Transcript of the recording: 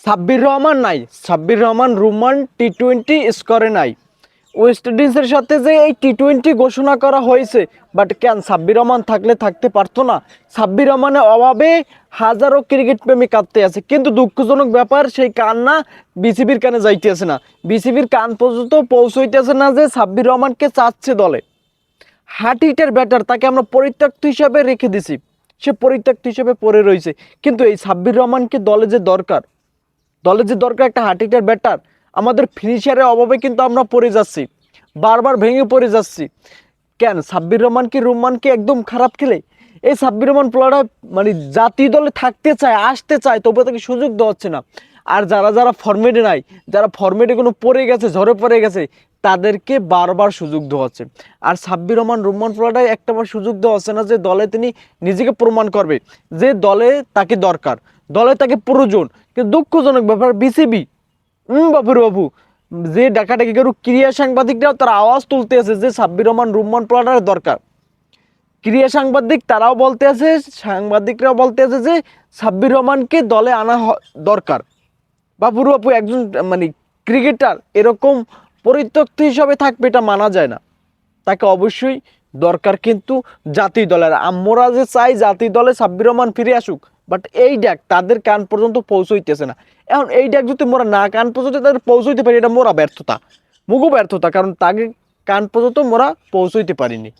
সাব্বির রহমান নাই, সাব্বির রহমান রুমান টি-20 স্কোরে নাই। ওয়েস্ট ইন্ডিজের সাথে যে এই টি-20 ঘোষণা করা হয়েছে, বাট কেন সাব্বির রহমান থাকলে থাকতে পারতো না? সাব্বির রহমানের অভাবে হাজারো ক্রিকেট প্রেমী কাঁদতে আছে, কিন্তু দুঃখজনক ব্যাপার সেই কান্না বিসিবির কানে যাইতেছে না। বিসিবির কান পর্যন্ত পৌঁছইতেছে না যে সাব্বির রহমানকে চাচ্ছে দলে। হার্ট হিটার ব্যাটার, তাকে আমরা পরিত্যক্ত হিসাবে রেখে দিছি, সে পরিত্যক্ত হিসেবে পড়ে রয়েছে। কিন্তু এই সাব্বির রহমানকে দলে যে দরকার একটা হার্ট হিটার ব্যাটার, আমাদের ফিনিশারের অভাবে কিন্তু আমরা পড়ে যাচ্ছি, বারবার ভেঙে পড়ে যাচ্ছি। কেন সাব্বির রহমান কি রুম্মান কি একদম খারাপ খেলে? এই সাব্বির রহমান প্লেয়াররা মানে জাতীয় দলে থাকতে চায়, আসতে চায়, তবুও তাকে সুযোগ দেওয়া হচ্ছে না। আর যারা যারা ফরম্যাটে নাই, যারা ফরম্যাটে কোনো পড়ে গেছে, ঝরে পড়ে গেছে, তাদেরকে বারবার সুযোগ দেওয়া হচ্ছে। আর সাব্বির রহমান রুম্মান প্লেয়াররা একটাবার সুযোগ দেওয়া হচ্ছে না যে দলে তিনি নিজেকে প্রমাণ করবে, যে দলে তাকে দরকার, দলে তাকে প্রয়োজন। কিন্তু দুঃখজনক ব্যাপার বিসিবি, বাবুর বাবু, যে ডাকাডাকি করু ক্রীড়া সাংবাদিকরাও তারা আওয়াজ তুলতে আছে যে সাব্বির রহমান রুম্মান প্লেয়ারের দরকার। ক্রীড়া সাংবাদিক তারাও বলতে আছে, সাংবাদিকরাও বলতে আছে যে সাব্বির রহমানকে দলে আনা দরকার। বাবুর বাবু, একজন মানে ক্রিকেটার এরকম পরিত্যক্ত হিসাবে থাকবে এটা মানা যায় না। তাকে অবশ্যই দরকার কিন্তু জাতীয় দলের। আমরা যে চাই জাতীয় দলে সাব্বির রহমান ফিরে আসুক, বাট এই ডাক তাদের কান পর্যন্ত পৌঁছইতেছে না। এখন এই ডাক যদি মোরা না কান পর্যন্ত তাদের পৌঁছইতে পারি, এটা মোরা ব্যর্থতা, মুগু ব্যর্থতা, কারণ তাকে কান পর্যন্ত মোরা পৌঁছইতে পারিনি।